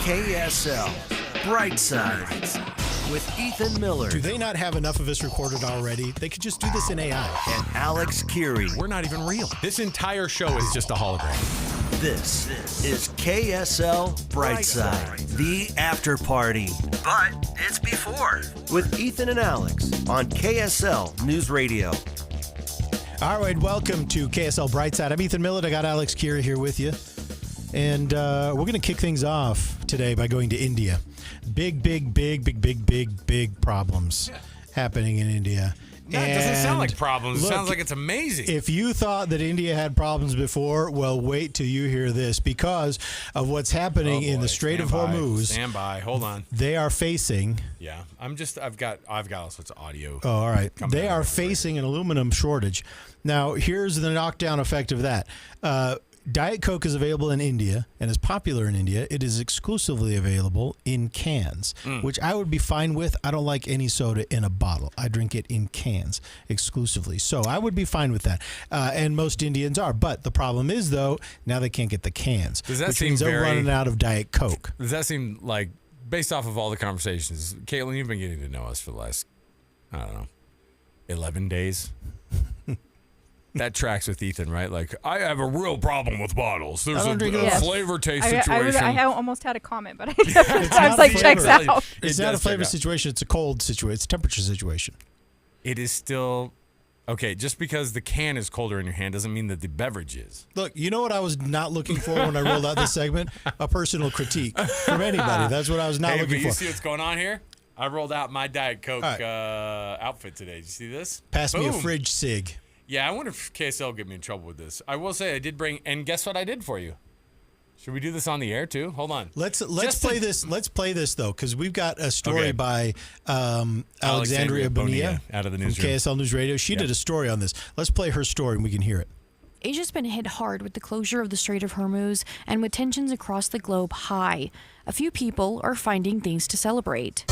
KSL Brightside with Ethan Millard. Do they not have enough of us recorded already? They could just do this in AI. And Alex Kirry. We're not even real. This entire show is just a hologram. This is KSL Brightside, the Afterparty. But it's before. With Ethan and Alex on KSL NewsRadio. All right, welcome to KSL Brightside. I'm Ethan Millard. I got Alex Kirry here with you. And we're going to kick things off today by going to India. Big problems happening in India. No, it doesn't sound like problems. Look, it sounds like it's amazing. If you thought that India had problems before, well, wait till you hear this because of what's happening in the Strait of Hormuz. Stand by. Hold on. They are facing. Yeah, I've got all sorts of audio. Oh, all right. They are facing an aluminum shortage. Now, here's the knockdown effect of that. Diet Coke is available in India and is popular in India. It is exclusively available in cans, which I would be fine with. I don't like any soda in a bottle. I drink it in cans exclusively. So I would be fine with that. And most Indians are. But the problem is, though, now they can't get the cans, which means they're running out of Diet Coke. Does that seem like, based off of all the conversations, Caitlin, you've been getting to know us for the last, 11 days? That tracks with Ethan, right? Like, I have a real problem with bottles. There's a flavor taste situation. I almost had a comment, but I was like, checks out. It's not a flavor situation. It's a cold situation. It's a temperature situation. It is still... Okay, just because the can is colder in your hand doesn't mean that the beverage is. Look, you know what I was not looking for when I rolled out this segment? A personal critique from anybody. That's what I was not looking for. You see what's going on here? I rolled out my Diet Coke outfit today. Did you see this? Pass me a fridge cig. Yeah, I wonder if KSL will get me in trouble with this. I will say I did bring, and guess what I did for you? Should we do this on the air too? Hold on. Let's play this. Let's play this though, because we've got a story by Alexandria Bonilla out of the newsroom. KSL NewsRadio. She did a story on this. Let's play her story and we can hear it. Asia's been hit hard with the closure of the Strait of Hormuz and with tensions across the globe high. A few people are finding things to celebrate.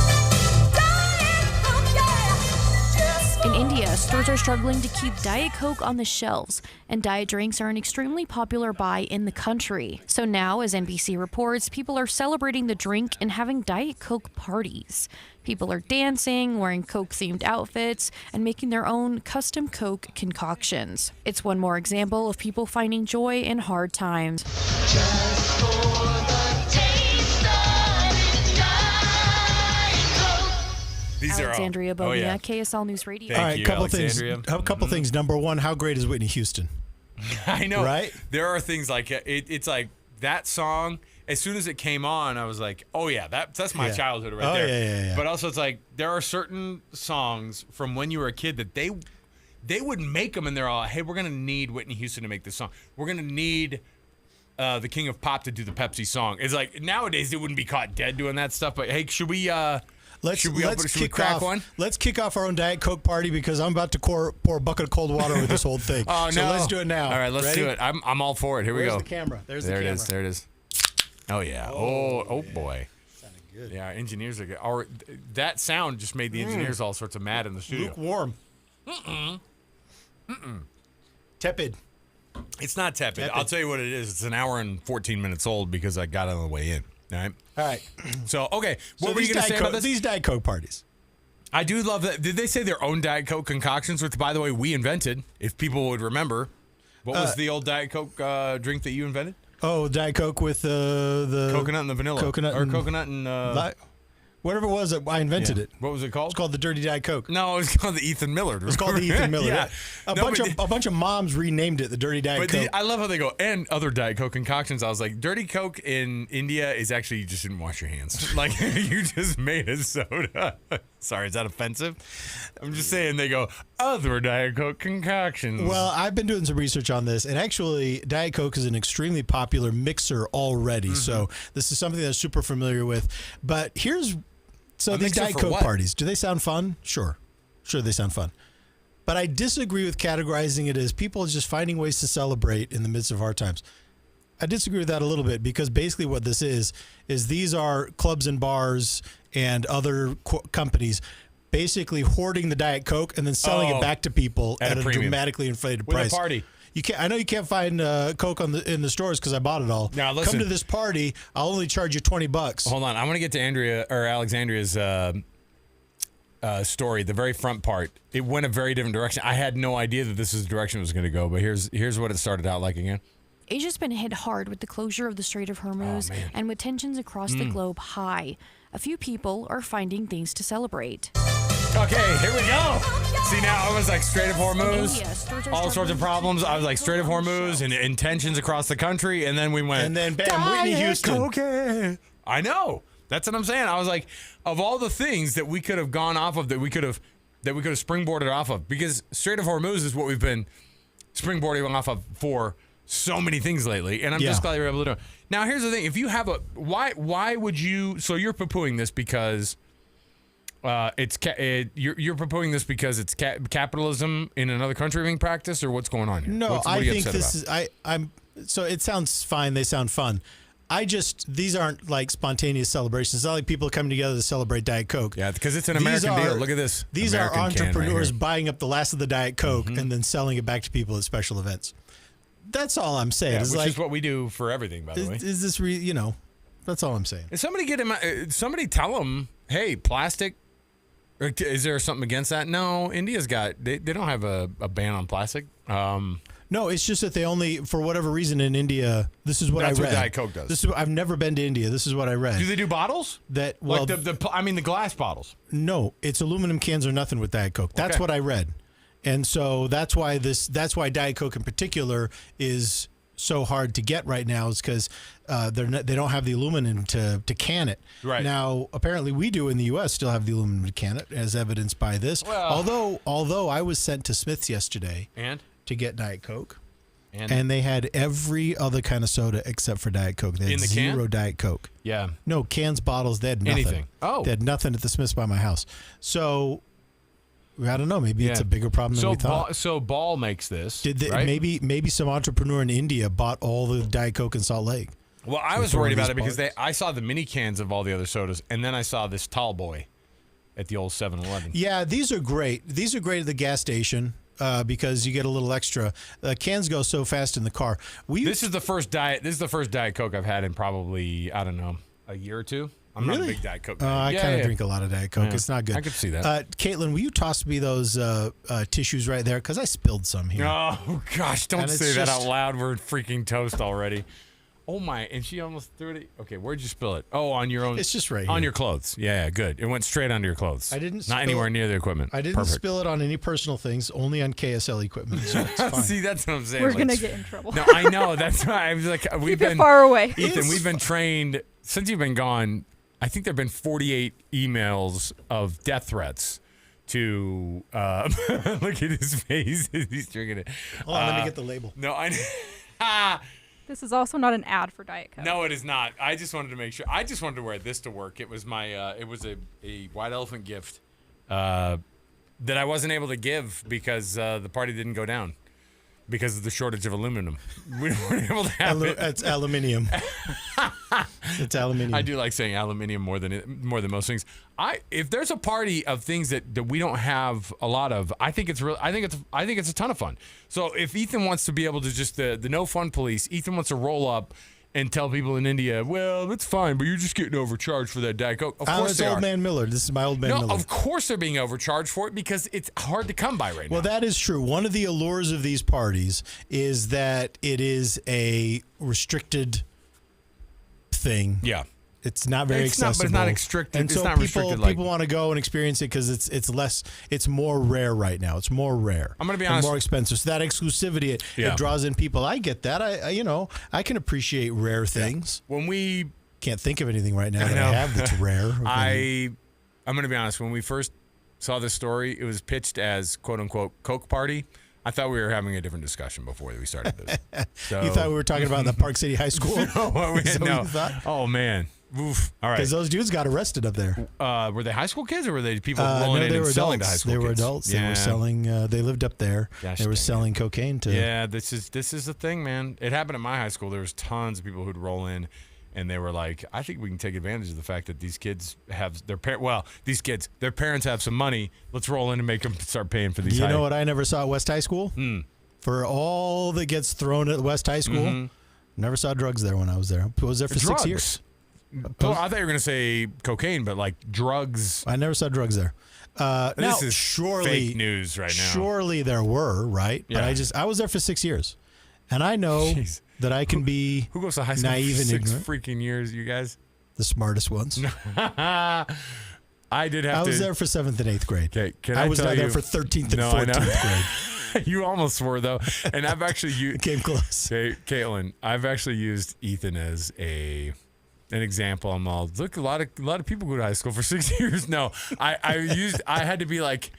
In India, stores are struggling to keep Diet Coke on the shelves, and diet drinks are an extremely popular buy in the country. So now, as NBC reports, people are celebrating the drink and having Diet Coke parties. People are dancing, wearing Coke-themed outfits, and making their own custom Coke concoctions. It's one more example of people finding joy in hard times. Just for the taste of it, Diet Coke. These Alexandria Bonilla, KSL NewsRadio. All right, couple things. Number one, how great is Whitney Houston? I know. Right? There are things like it's like that song. As soon as it came on, I was like, "Oh yeah, that's my childhood right there." Yeah. But also, it's like there are certain songs from when you were a kid that they would make them, and they're all, "Hey, we're gonna need Whitney Houston to make this song. We're gonna need the King of Pop to do the Pepsi song." It's like nowadays they wouldn't be caught dead doing that stuff. But hey, should we? Let's kick off our own Diet Coke party because I'm about to pour a bucket of cold water over this whole thing. Oh, no. So let's do it now. All right, let's do it. I'm all for it. Here we go. There's the camera. There's the camera. There it is. Oh, yeah. Oh boy. Sounded good. Yeah, engineers are good. That sound just made the engineers all sorts of mad in the studio. Lukewarm. Tepid. It's not tepid. I'll tell you what it is. It's an hour and 14 minutes old because I got it on the way in. All right. So, okay. What were you going to say about this? These Diet Coke parties. I do love that. Did they say their own Diet Coke concoctions, which, by the way, we invented, if people would remember? What was the old Diet Coke drink that you invented? Oh, Diet Coke with the coconut and the vanilla. Coconut and whatever it was, I invented it. What was it called? It's called the Dirty Diet Coke. No, it was called the Ethan Millard. It's called the Ethan Millard. Yeah. A bunch of moms renamed it the Dirty Diet Coke. I love how they go, and other Diet Coke concoctions. I was like, Dirty Coke in India is actually you just didn't wash your hands. Like, you just made a soda. Sorry, is that offensive? I'm just saying they go, other Diet Coke concoctions. Well, I've been doing some research on this, and actually, Diet Coke is an extremely popular mixer already. So this is something that's super familiar with. But here's... So these Diet Coke parties, do they sound fun? Sure, they sound fun. But I disagree with categorizing it as people just finding ways to celebrate in the midst of hard times. I disagree with that a little bit because basically what this is these are clubs and bars and other companies basically hoarding the Diet Coke and then selling it back to people at a dramatically inflated price. With a party. I know you can't find Coke in the stores because I bought it all. Now, listen. Come to this party. I'll only charge you $20. Hold on. I want to get to Alexandria's story. The very front part. It went a very different direction. I had no idea that this is the direction it was going to go. But here's what it started out like again. Asia's been hit hard with the closure of the Strait of Hormuz and with tensions across the globe high. A few people are finding things to celebrate. Okay, here we go. See, now I was like Strait of Hormuz, all sorts of problems. I was like Strait of Hormuz and tensions across the country, and then we went. And then bam, Whitney Houston. Okay. I know. That's what I'm saying. I was like, of all the things that we could have gone off of, that we could have springboarded off of, because Strait of Hormuz is what we've been springboarding off of for so many things lately, and I'm just glad they were able to do it. Now, here's the thing: if you have why would you? So you're poo-pooing this because you're poo-pooing this because it's capitalism in another country being practiced, or what's going on here? No, what I are you think upset this about? is I'm. So it sounds fine. They sound fun. These aren't like spontaneous celebrations. It's not like people coming together to celebrate Diet Coke. Yeah, because it's an American deal. Look at this. These American are entrepreneurs right buying up the last of the Diet Coke and then selling it back to people at special events. That's all I'm saying. Yeah, which is what we do for everything, by the way. Is this that's all I'm saying. And somebody tell them, hey, plastic. Is there something against that? No, India's they don't have a ban on plastic. No, it's just that they only, for whatever reason in India, this is what I read. That's what Diet Coke does. I've never been to India. This is what I read. Do they do bottles? Like the glass bottles. No, it's aluminum cans or nothing with Diet Coke. That's what I read. And so that's why Diet Coke in particular is so hard to get right now, is because they don't have the aluminum to can it. Right. Now, apparently we do in the U.S. still have the aluminum to can it, as evidenced by this. Well, although I was sent to Smith's yesterday to get Diet Coke, and they had every other kind of soda except for Diet Coke. They had in the zero can? Diet Coke. Yeah. No, cans, bottles, they had nothing. Anything. Oh. They had nothing at the Smith's by my house. So I don't know. Maybe it's a bigger problem than we thought. So Ball makes this. Right? Maybe some entrepreneur in India bought all the Diet Coke in Salt Lake. Well, I was worried about it because I saw the mini cans of all the other sodas, and then I saw this tall boy at the old 7-Eleven. Yeah, these are great. These are great at the gas station because you get a little extra. Cans go so fast in the car. This is the first Diet Coke I've had in probably, I don't know, a year or two. I'm not a big Diet Coke guy. I kind of drink a lot of Diet Coke. Yeah. It's not good. I could see that. Caitlin, will you toss me those tissues right there? Because I spilled some here. Oh, gosh. Don't say that out loud. We're freaking toast already. Oh, my. And she almost threw it. Okay, where'd you spill it? Oh, on your own. It's just right on here. your clothes. Yeah, good. It went straight onto your clothes. I didn't Not anywhere near the equipment. I didn't spill it on any personal things, only on KSL equipment. So it's fine. See, that's what I'm saying. We're going to get in trouble. No, I know. That's why I was like, Keep it far away. Ethan, we've been trained since you've been gone. I think there have been 48 emails of death threats to look at his face. He's drinking it. Hold on, let me get the label. No, This is also not an ad for Diet Coke. no, it is not. I just wanted to make sure. I just wanted to wear this to work. It was my it was a white elephant gift that I wasn't able to give because the party didn't go down because of the shortage of aluminum. We weren't able to have it. It's aluminium. It's aluminium. I do like saying aluminium more than most things. If there's a party of things that we don't have a lot of, I think it's a ton of fun. So if Ethan wants to be able to just the no fun police, Ethan wants to roll up and tell people in India, well, it's fine, but you're just getting overcharged for that Diet Coke. Of course they are. Old man Millard. This is my old man Millard. No, of course they're being overcharged for it because it's hard to come by right now. Well, that is true. One of the allures of these parties is that it is a restricted thing. Yeah. It's not very accessible. But it's not restricted. And so it's not restricted like people want to go and experience it because it's more rare right now. It's more rare. I'm going to be and honest. more expensive. So that exclusivity, it draws in people. I get that. I can appreciate rare things. When we can't think of anything right now that I have that's rare. I'm going to be honest. When we first saw this story, it was pitched as "quote unquote" Coke party. I thought we were having a different discussion before we started this. So, you thought we were talking about the Park City High School? No. Oh man. Oof. All right. Because those dudes got arrested up there. Were they high school kids or were they people rolling in and selling to high school kids? They were adults. Yeah. They were selling. They lived up there. They were selling cocaine to. Yeah, this is the thing, man. It happened at my high school. There was tons of people who'd roll in, and they were like, "I think we can take advantage of the fact that these kids have their parents have some money. Let's roll in and make them start paying for these." You know what I never saw at West High School? For all that gets thrown at West High School, never saw drugs there when I was there. I was there for 6 years. Oh, I thought you were going to say cocaine, but like drugs. I never saw drugs there. This is surely fake news right now. Surely there were, right? Yeah. But I was there for 6 years, and I know that I can be Who goes to high school naive for and 6 ignorant. freaking years, you guys? The smartest ones. I did have I to. was there for 7th and 8th grade. Okay, can I I was tell not there you- for 13th and No, I know. 14th grade. You almost were, though. And I've actually used. Came close. Okay, Caitlin, I've actually used Ethan as an example. I'm all, look, a lot of people go to high school for 6 years. No, I had to be like,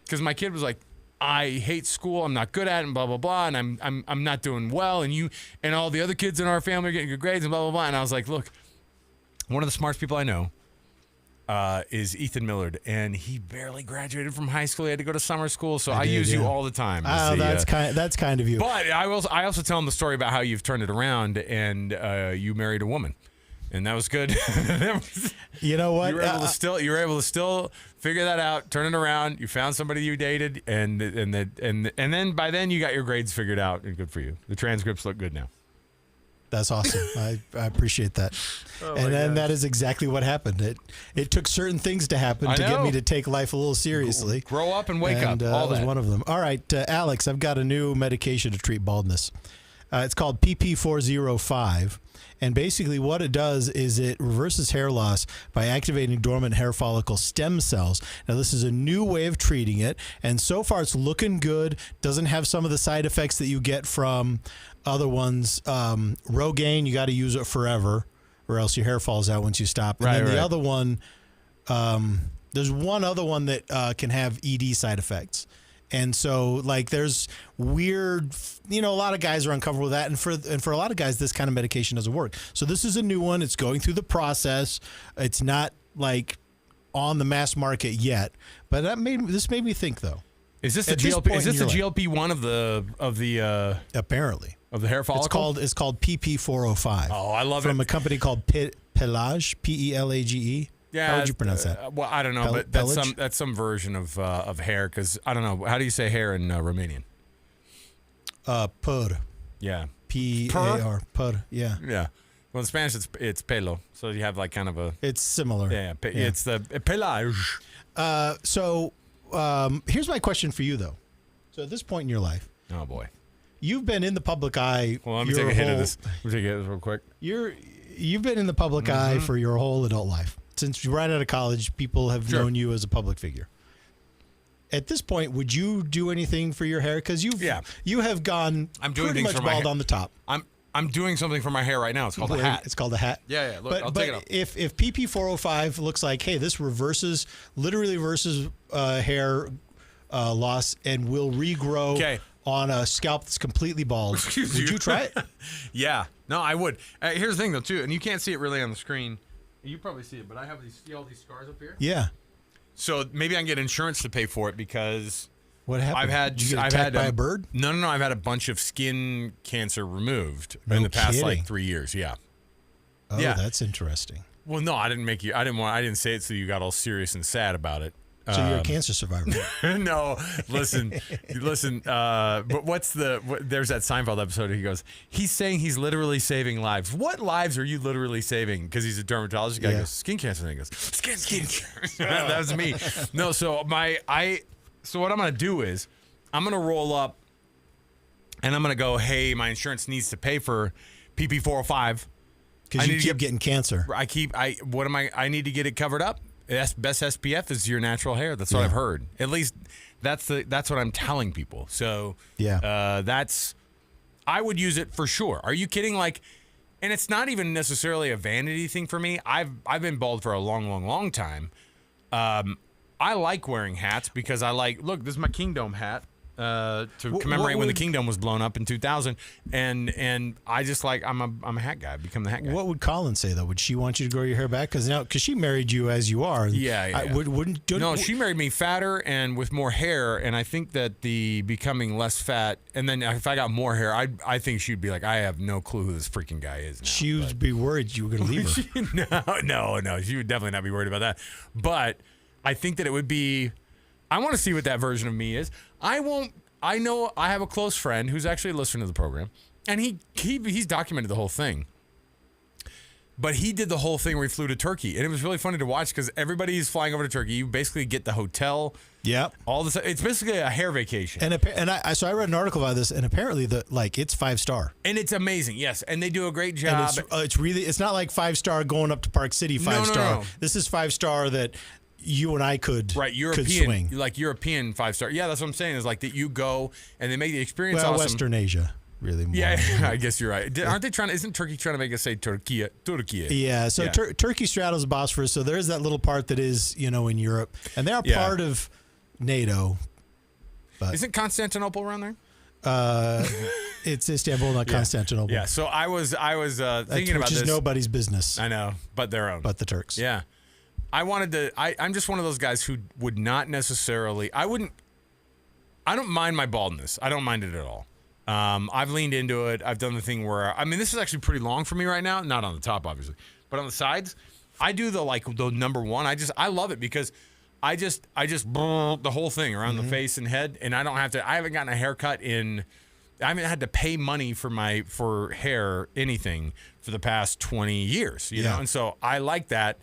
because my kid was like, I hate school. I'm not good at it, and blah blah blah, and I'm not doing well, and you and all the other kids in our family are getting good grades, and blah blah blah. And I was like, look, one of the smartest people I know is Ethan Millard, and he barely graduated from high school. He had to go to summer school, so I use you all the time. Oh, that's kind of you. But I also tell him the story about how you've turned it around and you married a woman, and that was good. You know what? You were able to still figure that out, turn it around. You found somebody you dated, and then by then you got your grades figured out, and good for you. The transcripts look good now. That's awesome. I appreciate that. And then that is exactly what happened. It took certain things to happen to get me to take life a little seriously. Grow up and wake up. That All was that. one of them. All right, Alex, I've got a new medication to treat baldness. It's called PP405. And basically what it does is it reverses hair loss by activating dormant hair follicle stem cells. Now, this is a new way of treating it. And so far, it's looking good. Doesn't have some of the side effects that you get from other ones. Rogaine, you got to use it forever or else your hair falls out once you stop. And then the other one, there's one other one that can have ED side effects. And so, like, there's weird, a lot of guys are uncomfortable with that. And for a lot of guys, this kind of medication doesn't work. So this is a new one. It's going through the process. It's not, like, on the mass market yet. But this made me think, though. Is this the GLP? Is this the GLP-1 of the apparently of the hair follicle? It's called PP405. Oh, I love it. From a company called Pelage, Pelage. Yeah, how would you pronounce that? Well, I don't know, but that's some version of hair, because I don't know. How do you say hair in Romanian? Pur. Yeah. P-A-R. Pur. Yeah. Yeah. Well, in Spanish it's pelo, so you have like kind of a. It's similar. Yeah. It's the pelage. So here's my question for you, though. So at this point in your life, oh boy, you've been in the public eye. Well, let me take a hit of this. Let me take a hit of this real quick. You've been in the public eye for your whole adult life. Since right out of college, people have known you as a public figure. At this point, would you do anything for your hair? Because you have gone I'm doing pretty things much for my bald hair. on the top. I'm doing something for my hair right now. It's called a hat. It's called a hat. Yeah. Look, I'll take it off. If PP405 looks like, hey, this literally reverses hair loss and will regrow on a scalp that's completely bald, would you try it? Yeah. No, I would. Here's the thing, though, too, and you can't see it really on the screen. You probably see it, but I have see all these scars up here? Yeah. So maybe I can get insurance to pay for it, because what happened? Did you get attacked by a bird? No. I've had a bunch of skin cancer removed in the past like 3 years. Yeah. Oh, that's interesting. Well, no, I didn't say it so you got all serious and sad about it. So you're a cancer survivor. No, listen. But there's that Seinfeld episode. He's saying he's literally saving lives. What lives are you literally saving? Because he's a dermatologist guy. He goes, skin cancer. And he goes, skin cancer. That was me. No, so what I'm going to do is I'm going to roll up and I'm going to go, hey, my insurance needs to pay for PP405. Because you keep getting cancer. I need to get it covered up. Best SPF is your natural hair. That's what I've heard. At least that's what I'm telling people. So I would use it for sure. Are you kidding? And it's not even necessarily a vanity thing for me. I've been bald for a long, long, long time. I like wearing hats because look, this is my Kingdom hat. To commemorate when the Kingdom was blown up in 2000, and I just I'm a hat guy. I've become the hat guy. What would Colin say though? Would she want you to grow your hair back? Because she married you as you are. Yeah. No, she married me fatter and with more hair, and I think that the becoming less fat, and then if I got more hair, I think she'd be like, I have no clue who this freaking guy is now. She would be worried you were going to leave her. No, she would definitely not be worried about that. But I think that it would be. I want to see what that version of me is. I won't I know I have a close friend who's actually a listener to the program, and he's documented the whole thing. But he did the whole thing where he flew to Turkey, and it was really funny to watch because everybody's flying over to Turkey. You basically get the hotel. Yep. All this. It's basically a hair vacation. So I read an article about this, and apparently it's 5-star. And it's amazing, yes. And they do a great job. And it's not like 5-star going up to Park City 5-star. No. This is 5-star that you and I could European, could swing. Like European 5-star. Yeah, that's what I'm saying. Is like that you go and they make the experience awesome. Western Asia. Really more. Yeah, I guess you're right. Aren't they trying? Isn't Turkey trying to make us say Turkey? Yeah. So Turkey straddles the Bosphorus. So there is that little part that is in Europe, and they are part of NATO. But isn't Constantinople around there? It's Istanbul, not Constantinople. Yeah. So I was thinking about this. Which is nobody's business. I know, but their own. But the Turks. Yeah. I'm just one of those guys who would not necessarily. I don't mind my baldness. I don't mind it at all. I've leaned into it. I've done the thing where, this is actually pretty long for me right now. Not on the top, obviously, but on the sides. I do the number one. I love it because I just the whole thing around the face and head, and I haven't gotten a haircut I haven't had to pay money for hair, anything for the past 20 years, you know? And so I like that.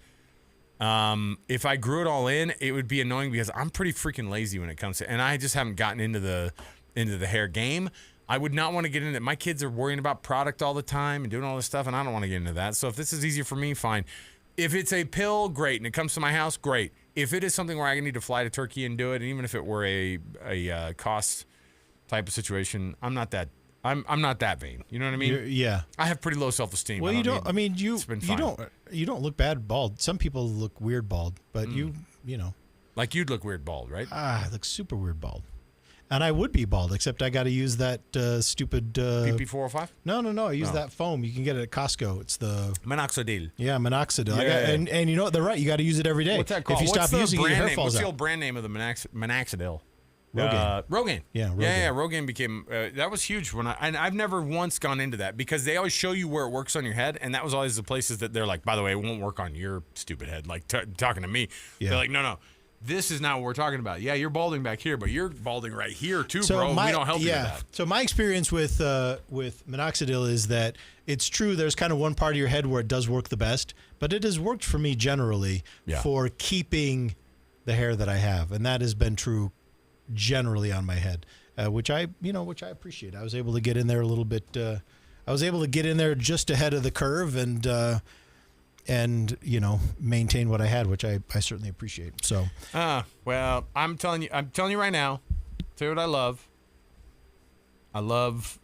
If I grew it all in, it would be annoying because I'm pretty freaking lazy when it comes to, and I just haven't gotten into the hair game. I would not want to get into it. My kids are worrying about product all the time and doing all this stuff, and I don't want to get into that. So if this is easier for me, fine. If it's a pill, great, and it comes to my house, great. If it is something where I need to fly to Turkey and do it, and even if it were a cost type of situation, I'm not that vain. You know what I mean? Yeah. I have pretty low self-esteem. Well, you don't look bad bald. Some people look weird bald, but you know. Like you'd look weird bald, right? I look super weird bald. And I would be bald, except I got to use that stupid... PP405? No. I use that foam. You can get it at Costco. It's the... Minoxidil. Yeah, Minoxidil. Yeah. And you know what? They're right. You got to use it every day. What's that called? If you stop using it, your hair falls What's out. the old brand name of the Minoxidil? Rogaine. Rogaine. Yeah, Rogaine. Yeah, Rogaine became... that was huge. And I've never once gone into that because they always show you where it works on your head, and that was always the places that they're like, by the way, it won't work on your stupid head. Like, talking to me. Yeah. They're like, no. This is not what we're talking about. Yeah, you're balding back here, but you're balding right here too, bro. We don't help you with that. So my experience with Minoxidil is that it's true there's kind of one part of your head where it does work the best, but it has worked for me generally for keeping the hair that I have, and that has been true generally on my head, which I appreciate. I was able to get in there a little bit. I was able to get in there just ahead of the curve and maintain what I had, which I certainly appreciate. So, well, I'm telling you right now. Tell you what I love. I love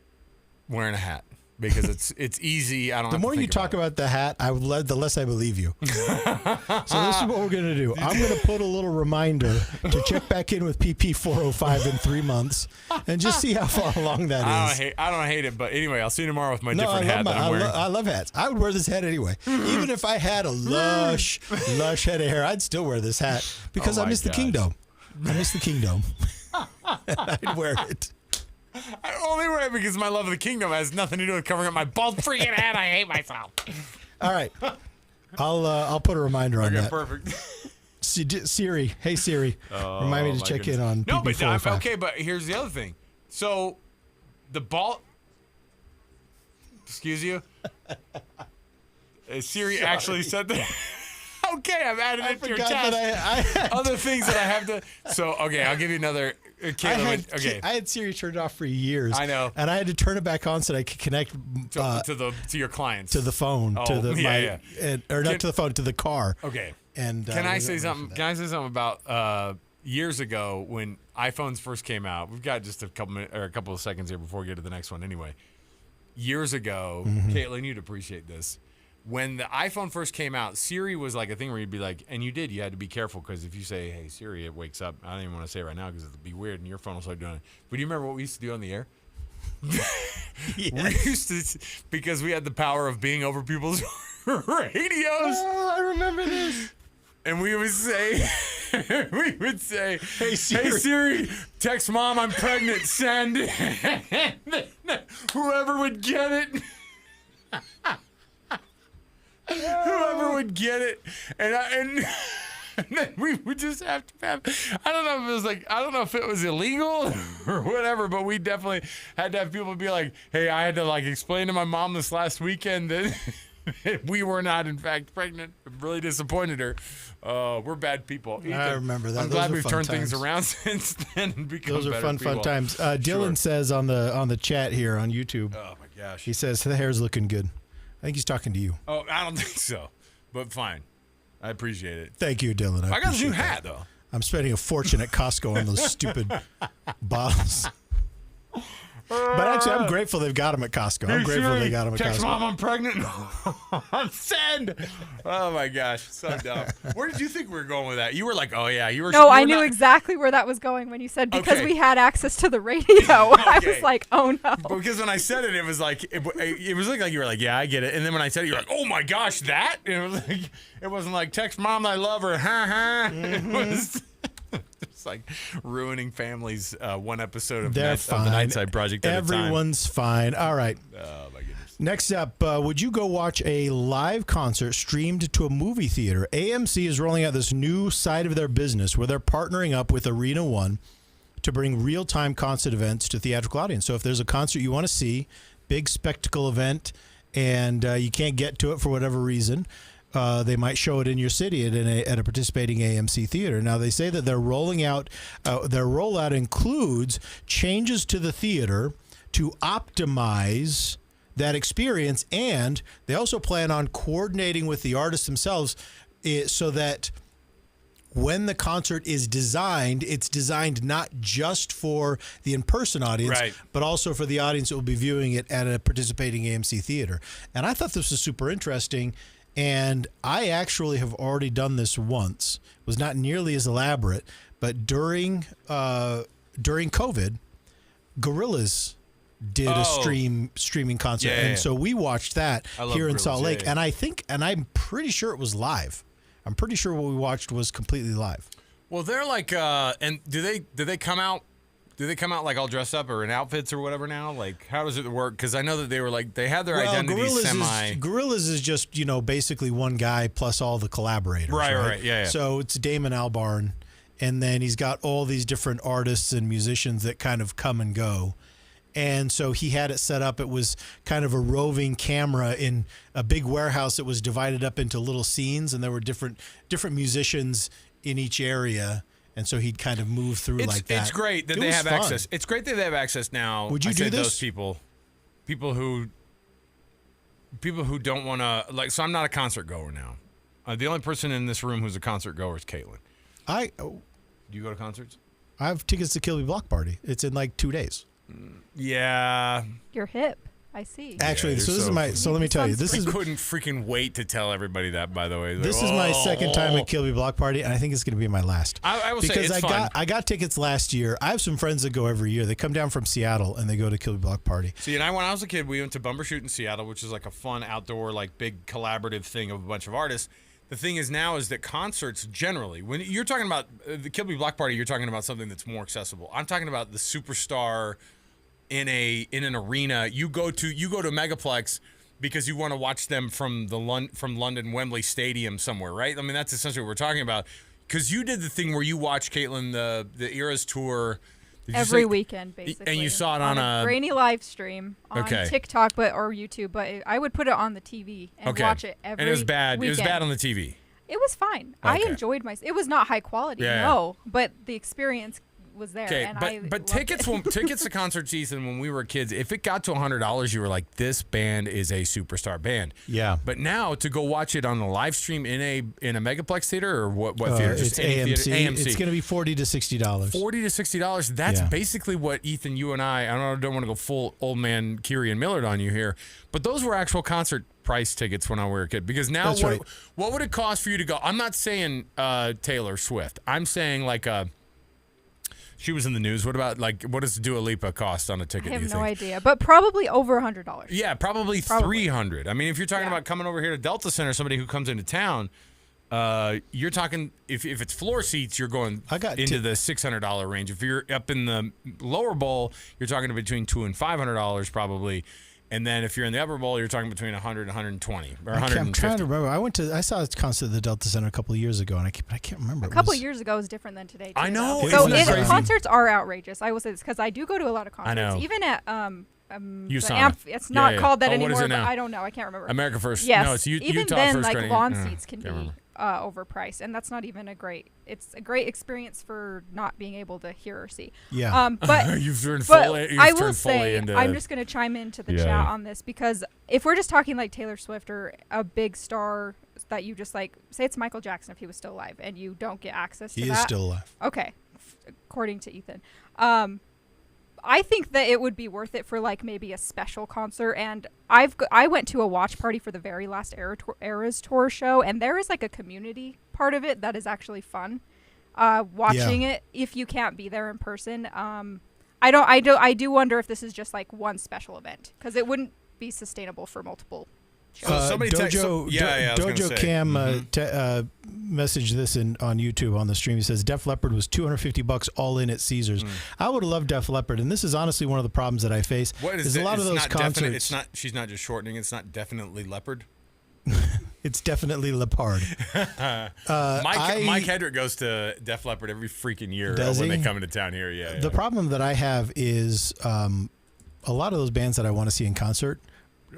wearing a hat because it's easy. I don't. The more you talk about the hat, the less I believe you. So this is what we're gonna do. I'm gonna put a little reminder to check back in with PP405 in 3 months and just see how far along that is. I don't hate it, but anyway, I'll see you tomorrow with my different hat that I'm wearing. I love hats. I would wear this hat anyway. Even if I had a lush head of hair, I'd still wear this hat because I miss the kingdom. I miss the kingdom. I'd wear it. I only wear it because my love of the kingdom has nothing to do with covering up my bald freaking head. I hate myself. All right, I'll put a reminder on that. Perfect. Siri, hey Siri, remind me to check in on PP405. Okay, but here's the other thing. So, the bald. Excuse you. Siri actually said that. Okay, I've added it to your task. Other things that I have to. So, okay, I'll give you another. I had Siri turned off for years. I know, and I had to turn it back on so that I could connect to your clients, to the phone, to the to the phone, to the car. Okay. And can I say something? Can I say something about years ago when iPhones first came out? We've got just a couple of seconds here before we get to the next one. Anyway, years ago, Caitlin, you'd appreciate this. When the iPhone first came out, Siri was like a thing where you'd be like, and you had to be careful because if you say, hey, Siri, it wakes up. I don't even want to say it right now because it'll be weird and your phone will start doing it. But do you remember what we used to do on the air? Yes. We used to, because we had the power of being over people's radios. Oh, I remember this. And we would say, hey Siri, text mom, I'm pregnant, send. Whoever would get it. Whoever would get it, and And then we would just have to have, I don't know if it was illegal or whatever, but we definitely had to have people be like, hey, I had to like explain to my mom this last weekend that we were not in fact pregnant. It really disappointed her. We're bad people. Ethan, I remember that. I'm glad we've turned things around since then and become Those are better fun people. times. Dylan says on the chat here on YouTube, Oh my gosh. he says the hair's looking good. I think he's talking to you. Oh, I don't think so, but fine. I appreciate it. Thank you, Dylan. I got a appreciate new that. hat though. I'm spending a fortune at Costco on those stupid bottles. But actually, I'm grateful they've got them at Costco. I'm grateful they got them at Text Costco. Mom, I'm pregnant. Send. Oh my gosh, so dumb. Where did you think we were going with that? You were like, oh yeah, you were. No, you I were knew not- exactly where that was going when you said because Okay. we had access to the radio. I Okay. was like, oh no. Because when I said it, it was like it was like you were like, yeah, I get it. And then when I said it, you're like, oh my gosh, that. And it was like it wasn't like text Mom, I love her. Ha ha. It was. It's like ruining families. One episode of, They're of fine. the Nightside Project. At Everyone's fine. All right. a time. Oh my goodness. Next up, would you go watch a live concert streamed to a movie theater? AMC is rolling out this new side of their business where they're partnering up with Arena One to bring real-time concert events to theatrical audience. So if there's a concert you want to see, big spectacle event, and you can't get to it for whatever reason, they might show it in your city at a participating AMC theater. Now, they say that they're rolling out, their rollout includes changes to the theater to optimize that experience, and they also plan on coordinating with the artists themselves so that when the concert is designed, it's designed not just for the in-person audience, Right. but also for the audience that will be viewing it at a participating AMC theater. And I thought this was super interesting. And I actually have already done this once. It was not nearly as elaborate, but during COVID, Gorillaz did a streaming concert, Yeah, and yeah. so we watched that I love here in Gorillaz, Salt Lake. yeah. And I'm pretty sure it was live. I'm pretty sure what we watched was completely live. Well, they're like, and do they come out? Do they come out like all dressed up or in outfits or whatever now? Like, how does it work? Because I know that they were like they had their identity semi. Gorillaz is just basically one guy plus all the collaborators. Right, yeah. So it's Damon Albarn, and then he's got all these different artists and musicians that kind of come and go. And so he had it set up. It was kind of a roving camera in a big warehouse that was divided up into little scenes, and there were different musicians in each area. And so he'd kind of move through like that. It's great that It they was have fun. access. It's great that they have access now. Would you I do said this? Those people who don't want to like. So I'm not a concert goer now. The only person in this room who's a concert goer is Caitlin. Do you go to concerts? I have tickets to Kill Me Block Party. It's in like 2 days. Yeah. You're hip. I see. Actually, you're so this so is my. So let me tell you, this I is couldn't freaking wait to tell everybody that. By the way, this is my second time at Kill Me Block Party, and I think it's going to be my last. I will say because it's fun. I got tickets last year. I have some friends that go every year. They come down from Seattle and they go to Kill Me Block Party. See, and when I was a kid, we went to Bumbershoot in Seattle, which is like a fun outdoor, like big collaborative thing of a bunch of artists. The thing is now is that concerts generally, when you're talking about the Kill Me Block Party, you're talking about something that's more accessible. I'm talking about the superstar in an arena. You go to Megaplex because you want to watch them from London Wembley Stadium somewhere, right? I mean, that's essentially what we're talking about. Because you did the thing where you watched, Caitlin, the Eras tour. Did you Every say- weekend, basically. And you saw it on a grainy live stream on Okay. TikTok or YouTube, but I would put it on the TV and watch it every And it was bad. weekend. It was bad on the TV. It was fine. I Okay. enjoyed it was not high quality, Yeah. no, but the experience was there. Okay, and but loved tickets it. tickets to concert season when we were kids, if it got to $100, you were like, this band is a superstar band. Yeah. But now to go watch it on a live stream in a Megaplex theater or what theater? It's any AMC. theater? AMC. It's going to be $40 to $60. $40 to $60. That's Yeah. basically what Ethan, you and I don't want to go full old man Kirry and Millard on you here, but those were actual concert price tickets when I were a kid. Because now That's right. what would it cost for you to go? I'm not saying Taylor Swift. I'm saying like she was in the news. What about what does Dua Lipa cost on a ticket? I do you have no think? idea, but probably over $100. Yeah, probably $300. I mean, if you're talking Yeah. about coming over here to Delta Center, somebody who comes into town, you're talking if it's floor seats, you're going into the $600 range. If you're up in the lower bowl, you're talking between $200 and $500 probably. And then if you're in the upper bowl, you're talking between 100 and 120 or 150. I'm trying to remember. I saw a concert at the Delta Center a couple of years ago, and I can't remember. A couple of years ago is different than today. Too, I know. though. So Isn't that crazy? concerts are outrageous. I will say this because I do go to a lot of concerts. know. Even at USANA. it's not Yeah. called that Oh, what is anymore. it now? But I don't know. I can't remember. America First. Yes. No, it's even Utah then, First. like Credit- lawn yeah, seats can can't be remember. overpriced, and that's not even a great. It's a great experience for not being able to hear or see. Yeah. But You've turned but fully. You've I will turned fully say, into. I'm just going to chime into the Yeah. chat on this because if we're just talking like Taylor Swift or a big star that you just like, say it's Michael Jackson if he was still alive and you don't get access to He that. is still alive. Okay, according to Ethan. I think that it would be worth it for like maybe a special concert. And I went to a watch party for the very last Eras Tour show, and there is like a community part of it that is actually fun. Watching it if you can't be there in person. I do wonder if this is just like one special event because it wouldn't be sustainable for multiple shows. So somebody text- Dojo, I was gonna Dojo say. Cam Mhm. messaged this on YouTube on the stream. He says Def Leppard was $250 all in at Caesars. I would have loved Def Leppard, and this is honestly one of the problems that I face. What is is it? a lot of It's those not concerts. definite- It's not. She's not just shortening. It's not definitely leopard. It's definitely Leppard. Mike Hedrick goes to Def Leppard every freaking year Does when he? they come into town here. Yeah. The problem that I have is a lot of those bands that I want to see in concert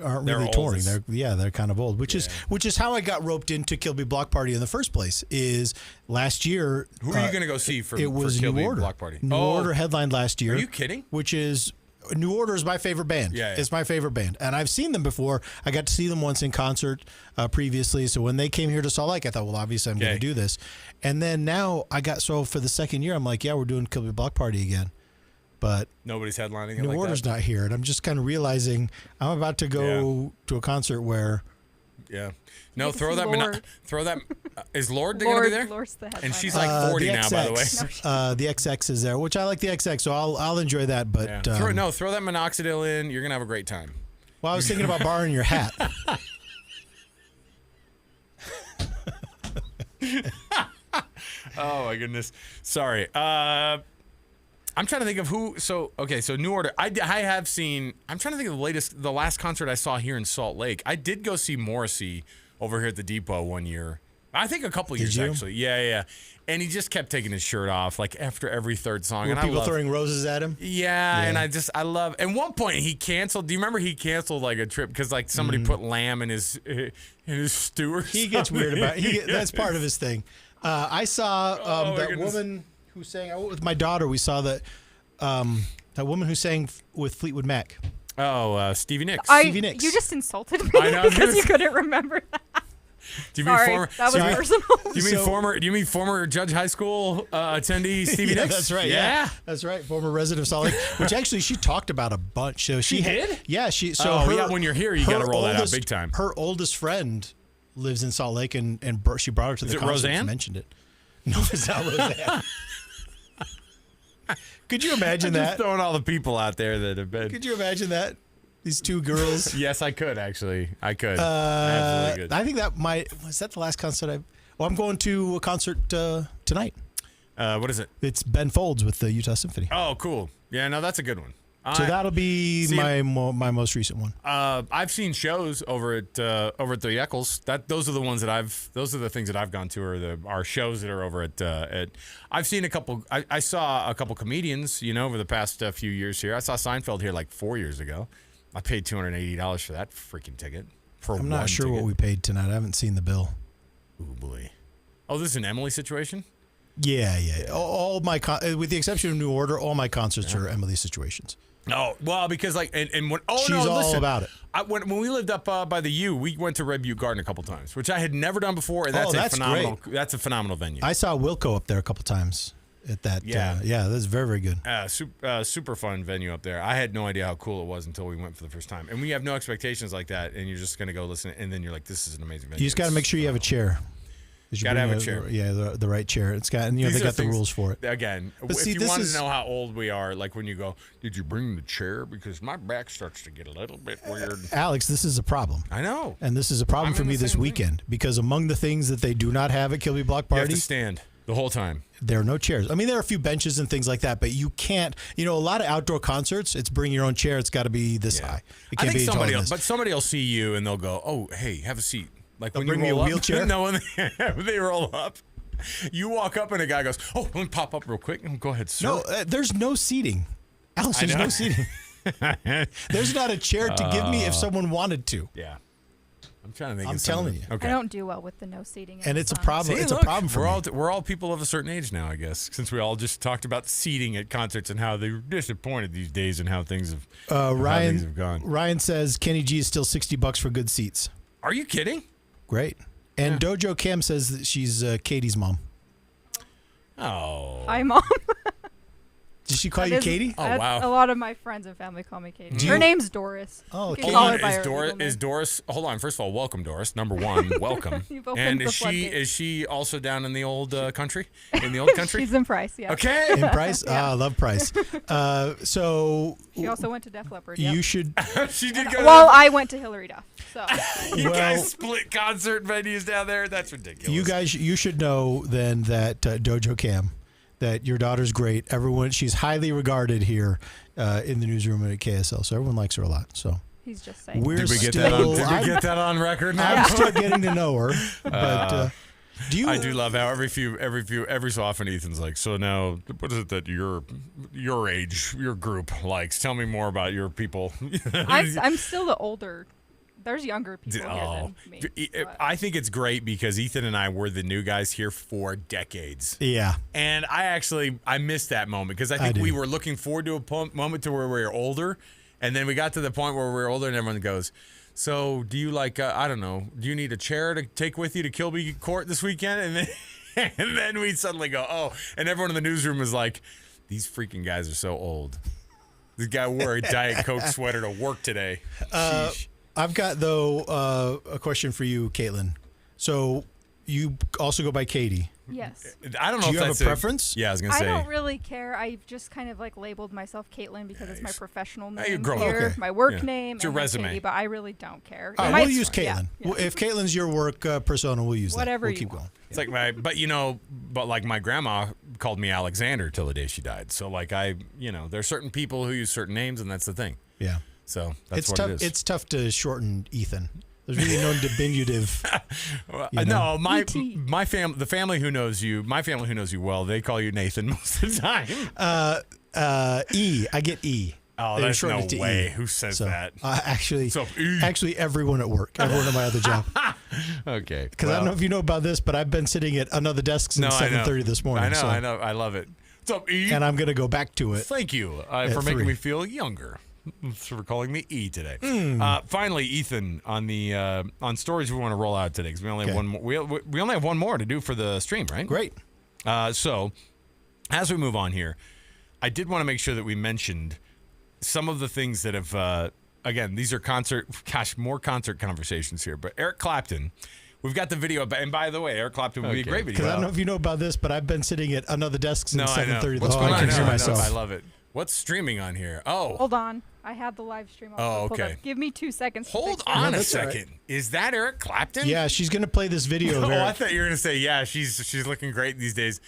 aren't They're really old. touring. They're kind of old, which is how I got roped into Kilby Block Party in the first place. Is last year. Who are you going to go see for? It was for New Kilby Order. Block Party. New Order headlined last year. Are you kidding? Which is New Order is my favorite band. Yeah. It's my favorite band, and I've seen them before. I got to see them once in concert previously. So when they came here to Salt Lake, I thought, well, obviously I'm going to do this. And then now for the second year, I'm like, yeah, we're doing Kilby Block Party again. But Nobody's headlining it New like Order's that. not here, and I'm just kind of realizing I'm about to go to a concert where. Yeah. No, You can throw see that. Lord. Throw that. Is Lord going to be there? Lord's the headliner. And she's like 40 now, by the way. The XX is there, which I like the XX, so I'll enjoy that. But Yeah. Throw that minoxidil in. You're gonna have a great time. Well, I was thinking about borrowing your hat. Oh my goodness. Sorry. I'm trying to think of who. So New Order. I have seen. I'm trying to think of the last concert I saw here in Salt Lake. I did go see Morrissey over here at the Depot one year. I think a couple years you? actually. Yeah. And he just kept taking his shirt off like after every third song. Were and people throwing roses at him? Yeah, and I love. At one point, he canceled. Do you remember he canceled like a trip because like somebody put lamb in his stew or He gets something? weird about it. That's part of his thing. I saw my that goodness. woman who sang. I went with my daughter. We saw that woman who sang with Fleetwood Mac. Oh, Stevie Nicks. Stevie Nicks. You just insulted me I know, because you couldn't remember that. Do you mean Sorry, former? that was personal. Do you mean former Judge High School attendee Stevie Yeah, Nicks? that's right. Yeah, that's right. Former resident of Salt Lake, which actually she talked about a bunch. So she did? Yeah, she. So when you're here, you got to roll that out big time. Her oldest friend lives in Salt Lake, and she brought her to the it concert. Roseanne? And mentioned it. No, it's not Roseanne. Could you imagine Just that? throwing all the people out there that have been. Could you imagine that? These two girls. Yes, I could actually. I could. Absolutely could. I think was that the last concert I'm going to a concert tonight. What is it? It's Ben Folds with the Utah Symphony. Oh, cool. Yeah, no, that's a good one. So that'll be my most recent one. I've seen shows over at the Eccles. Those are the ones that those are the things that I've gone to, or our shows that are over at. I've seen a couple. I saw a couple comedians, over the past few years here. I saw Seinfeld here like 4 years ago. I paid $280 for that freaking ticket. I'm not sure what we paid tonight. I haven't seen the bill. Oh boy. Oh, this is an Emily situation. Yeah. All my with the exception of New Order, all my concerts are Emily situations. Oh, well, because She's all about it. When we lived up by the U, we went to Red Butte Garden a couple times, which I had never done before, and that's phenomenal. great. That's a phenomenal venue. I saw Wilco up there a couple times at that. Yeah. That's very, very good. Super fun venue up there. I had no idea how cool it was until we went for the first time, and we have no expectations like that, and you're just gonna go listen, and then you're like, this is an amazing venue. You just got to make sure you have a chair. Gotta have a chair. Yeah, the right chair. It's got, and they got the rules for it. Again, if you want to know how old we are, like when you go, did you bring the chair? Because my back starts to get a little bit weird. Alex, this is a problem. I know. And this is a problem for me this weekend because among the things that they do not have at Kilby Block Party, You have to stand. The whole time. There are no chairs. I mean, there are a few benches and things like that, but you can't. A lot of outdoor concerts, it's bring your own chair. It's got to be this high. It can't I think be somebody taller else, than but somebody will see you and they'll go, "Oh, hey, have a seat." Like They'll when bring you me a roll up, wheelchair? No, when they roll up, you walk up and a guy goes, "Oh, let me pop up real quick." Go ahead, sir. No, there's no seating. Alice, there's know. no seating. There's not a chair to give me if someone wanted to. Yeah. I'm trying to think. I'm of something. telling you. Okay. I don't do well with the no seating. And it's a sun. problem. See, It's look, a problem for me. we're all people of a certain age now, I guess, since we all just talked about seating at concerts and how they're disappointed these days and how things have how things have gone. Ryan says Kenny G is still $60 for good seats. Are you kidding? Great. And Dojo Cam says that she's Katie's mom. Oh. Hi, Mom. Did she call That you is- Katie? Oh, that's- wow. A lot of my friends and family call me Katie. Do Her you- name's Doris. Oh, You can okay. call Hold her on, by is her Doris? legal Is name. Doris? Hold on. First of all, welcome, Doris. Number one, welcome. You've opened And the is floodgates. she also down in the old country? In the old country? She's in Price, yeah. Okay. In Price? I love Price. So She also went to Def Leppard. you Yep. should. She did go. Well, I went to Hillary Duff. So You well- guys split concert venues down there. That's ridiculous. You should know then that Dojo Cam, that your daughter's great. Everyone, she's highly regarded here in the newsroom and at KSL. So everyone likes her a lot. So he's just saying. we're Did we get still. that on? Did we get that on record now? I'm still getting to know her. But do you? I do love how every so often Ethan's like, so now what is it that your age, your group likes? Tell me more about your people. I'm still the older. There's younger people here than me. but- I think it's great because Ethan and I were the new guys here for decades. Yeah. And I missed that moment because I think do. we were looking forward to a moment to where we were older. And then we got to the point where we were older and everyone goes, so do you like, I don't know, do you need a chair to take with you to Kilby Court this weekend? And then we suddenly go, oh, and everyone in the newsroom is like, these freaking guys are so old. This guy wore a Diet Coke sweater to work today. Sheesh. I've got, though, a question for you, Caitlin. So you also go by Katie. Yes. I don't know Do you if have that's a preference? Yeah, I was going to I say. don't really care. I've just kind of like labeled myself Caitlin because it's my professional name you grow up. here, Okay. my work Yeah. name, It's your and my resume. Katie, but I really don't care. All It right, might- we'll use yeah, Caitlin. yeah. Well, if Caitlin's your work persona, we'll use Whatever that. We'll you keep want. going. It's like but like my grandma called me Alexander till the day she died. So like there's certain people who use certain names and that's the thing. Yeah. So that's It's what tough. it is. It's tough to shorten Ethan. There's really no diminutive. you know? No, my E.T. the family who knows you well, they call you Nathan most of the time. E. I get E. Oh, They there's shorten no it to way. E. Who says So, that? actually, So, E. actually, everyone at work, everyone at my other job. Okay. Because I don't know if you know about this, but I've been sitting at another desk since 7:30 this morning. I know, so, I know. I love it. What's up, E? And I'm going to go back to it. Thank you At for making 3. me feel younger. For calling me E today. Hmm. Finally, Ethan, on the on stories we want to roll out today because we only have Okay. one more. We only have one more to do for the stream, right? Great. So, as we move on here, I did want to make sure that we mentioned some of the things that have. Again, these are more concert conversations here. But Eric Clapton. We've got the video, and by the way, Eric Clapton would be a great video. Because I don't know if you know about this, but I've been sitting at another desk since 7:30 What's this going morning. on? I can hear myself. I love it. What's streaming on here? Oh, Hold on. I had the live stream on. Oh, pulled okay. up. Give me 2 seconds. to hold fix it. on a that's all right. second. Is that Eric Clapton? Yeah, she's going to play this video. Oh, of I Eric. thought you were gonna say, yeah, she's looking great these days.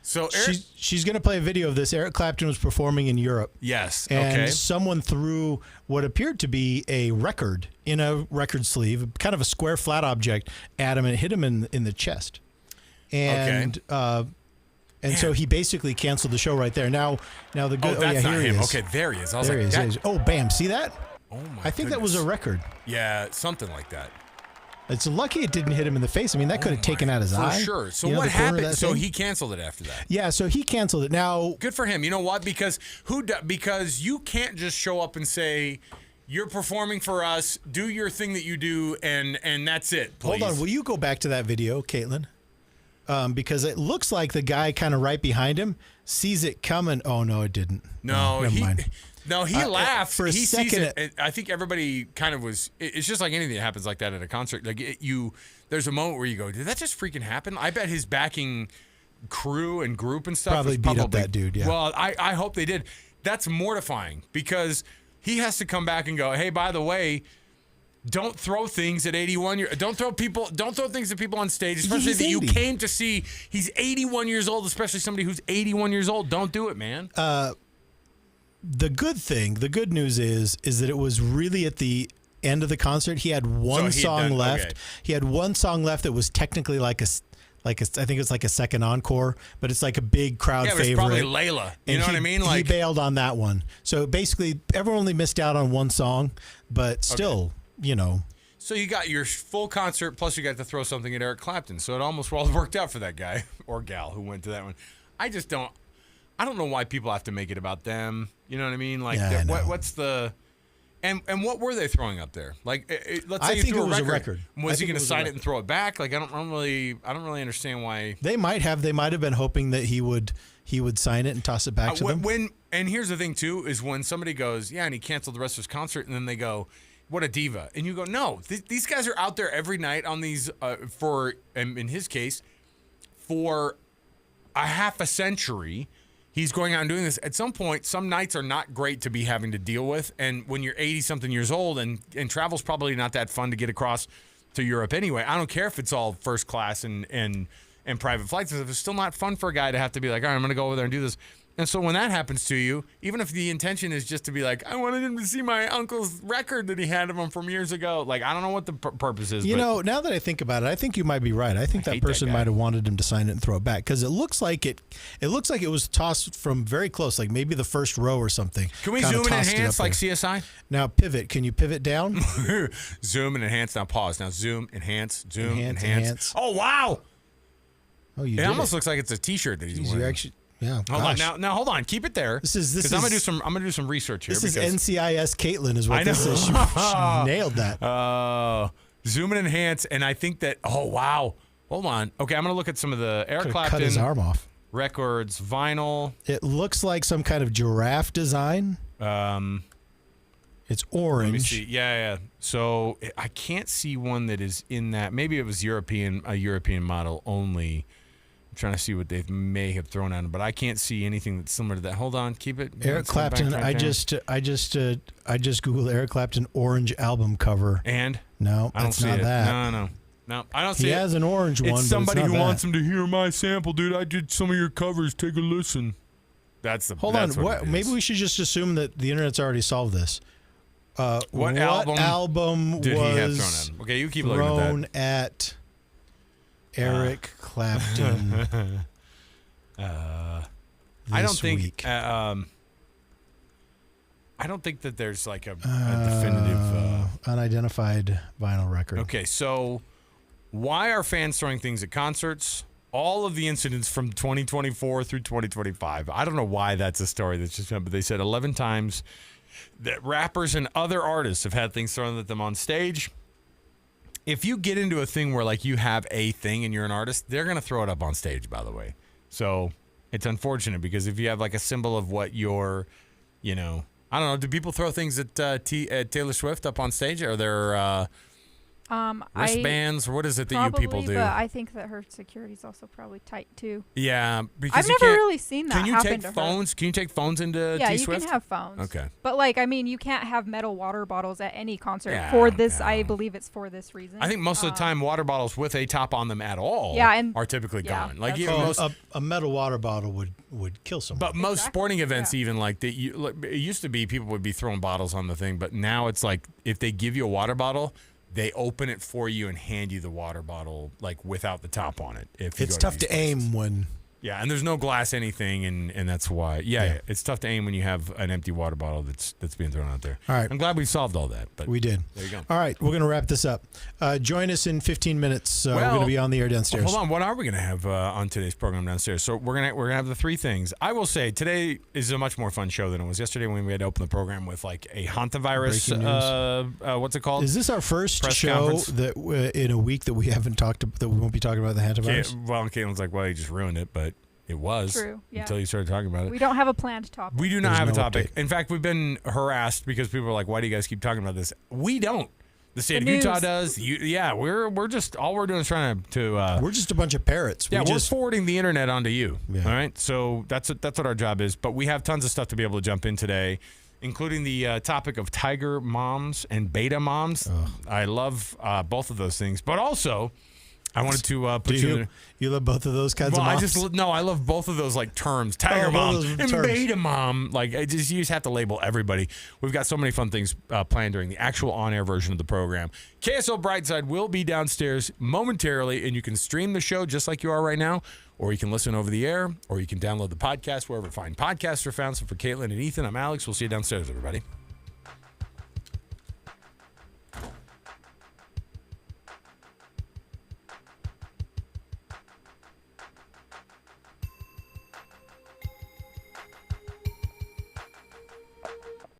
So Eric, She's going to play a video of this. Eric Clapton was performing in Europe. yes, And okay. someone threw what appeared to be a record in a record sleeve, kind of a square flat object, at him and hit him in the chest. And so he basically canceled the show right there. Now the good. Oh, that's not here he him. is. Okay, there he is. I was There like, he is. that- There he is. Oh, bam! See that? oh my I think that was a goodness. record. Yeah, something like that. It's lucky it didn't hit him in the face. I mean, that could have taken out his For eye. sure. So You know, what the corner of happened? that So thing? he canceled it after that. Yeah, so he canceled it. Now, Good for him. You know what? Because because you can't just show up and say you're performing for us, do your thing that you do, and that's it. Please. hold on. Will you go back to that video, Caitlin? Because it looks like the guy kind of right behind him sees it coming. Oh, no, it didn't. No, never mind. No, he laughed for a he second. Sees it. I think everybody kind of was. It's just like anything that happens like that at a concert. Like there's a moment where you go, "Did that just freaking happen?" I bet his backing crew and group and stuff Probably was beat up that dude, yeah. Well, I hope they did. That's mortifying because he has to come back and go, "Hey, by the way, Don't throw things at 81 years. Don't throw things at people on stage, especially He's that you 80. came to see. He's 81 years old, especially somebody who's 81 years old. Don't do it, man. The good news is that it was really at the end of the concert. He had one song left. Okay. He had one song left that was technically I think it's like a second encore, but it's like a big crowd Yeah, but it's favorite. probably Layla. You know what I mean? He bailed on that one. So basically, everyone only missed out on one song, but still, So you got your full concert, plus you got to throw something at Eric Clapton. So it almost well worked out for that guy or gal who went to that one. I don't know why people have to make it about them. You know what I mean? Like, Yeah, I know. what's the... And what were they throwing up there? Like, let's say I you think threw it was a a record. Was I he think going it to was a sign it record. and throw it back? Like, I don't really understand why. They might have been hoping that he would sign it and toss it back to them. And here's the thing too is when somebody goes, yeah, and he canceled the rest of his concert, and then they go, what a diva, and you go, no, these guys are out there every night on these in his case, for a half a century. He's going out and doing this. At some point, some nights are not great to be having to deal with. And when you're 80-something years old and travel's probably not that fun to get across to Europe anyway. I don't care if it's all first class and private flights. If it's still not fun for a guy to have to be like, all right, I'm going to go over there and do this. And so when that happens to you, even if the intention is just to be like, I wanted him to see my uncle's record that he had of him from years ago. Like, I don't know what the purpose is. Now that I think about it, I think you might be right. I think that person might have wanted him to sign it and throw it back because it looks like it was tossed from very close, like maybe the first row or something. Can we Kinda zoom and tossed it enhance up like there. CSI? Now pivot. Can you pivot down? Zoom and enhance. Now pause. Now zoom, enhance, zoom, Enhance, enhance. enhance. Oh, wow. Oh, you It did almost it. looks like it's a T-shirt that he's Jeez, wearing. you actually, yeah. Hold gosh. on. Now hold on. Keep it there. This is- I'm gonna do some research here. This is because NCIS Caitlin is what I know. this is. She nailed that. Zoom and enhance, and I think that. Oh wow. Hold on. Okay, I'm gonna look at some of the Eric Could've cut his Clapton arm off. records, vinyl. It looks like some kind of giraffe design. It's orange. Let me see. Yeah. So I can't see one that is in that. Maybe it was a European model only. I'm trying to see what they may have thrown on, but I can't see anything that's similar to that. Hold on, keep it. Eric Let's go back Clapton. right I there. just googled Eric Clapton orange album cover. And No, I don't that's see not it. that. No, I don't see He it. has an orange one. It's but somebody it's not who that. wants him to hear my sample, dude. I did some of your covers. Take a listen. Hold on. What? Maybe we should just assume that the internet's already solved this. What album did he have was thrown on? Okay, you keep looking at that. thrown at Eric Clapton? I don't this think. week? I don't think that there's like a definitive. Unidentified vinyl record. Okay, so why are fans throwing things at concerts? All of the incidents from 2024 through 2025. I don't know why that's a story that's just, but they said 11 times that rappers and other artists have had things thrown at them on stage. If you get into a thing where like you have a thing and you're an artist, they're going to throw it up on stage, by the way. So it's unfortunate because if you have like a symbol of what you're, I don't know, do people throw things at Taylor Swift up on stage? Are there wristbands or what is it that you people do? But I think that her security's also probably tight too. Yeah, because I've you never can't- really seen that Can you happen take to her. phones? Can you take phones into Yeah, T-Swift? you can have phones. Okay. But you can't have metal water bottles at any concert Yeah, for this. yeah. I believe it's for this reason. I think most of the time water bottles with a top on them at all are typically gone. Like that's even true. most, a metal water bottle would kill someone. but most Exactly, sporting events yeah. even like it used to be people would be throwing bottles on the thing, but now it's like if they give you a water bottle, they open it for you and hand you the water bottle like without the top on it. If you it's go tough these to places. aim when. Yeah, and there's no glass anything, and that's why. Yeah, it's tough to aim when you have an empty water bottle that's being thrown out there. All right. I'm glad we solved all that. But We did. There you go. All right, we're going to wrap this up. Join us in 15 minutes. We're Well, going to be on the air downstairs. Hold on, what are we going to have on today's program downstairs? So we're gonna have the three things. I will say today is a much more fun show than it was yesterday when we had to open the program with like a hantavirus. Breaking What's it called? Is this our first Press show conference? that in a week that we haven't talked that we won't be talking about the hantavirus? Well, Caitlin's like, well, you just ruined it, but it was True, yeah. until you started talking about it. We don't have a planned topic. We do not There's have a no topic. update. In fact, we've been harassed because people are like, "Why do you guys keep talking about this?" We don't. The state The of Utah news. does. We're just all we're doing is trying to We're just a bunch of parrots. yeah, we we're just forwarding the internet onto you. Yeah. All right, so that's what our job is. But we have tons of stuff to be able to jump in today, including the topic of tiger moms and beta moms. I love both of those things, but also I wanted to put you. You love both of those kinds of moms? I love both of those like terms, tiger mom and beta mom. Like you just have to label everybody. We've got so many fun things planned during the actual on-air version of the program. KSL Brightside will be downstairs momentarily, and you can stream the show just like you are right now, or you can listen over the air, or you can download the podcast wherever fine podcasts are found. So for Caitlin and Ethan, I'm Alex. We'll see you downstairs, everybody.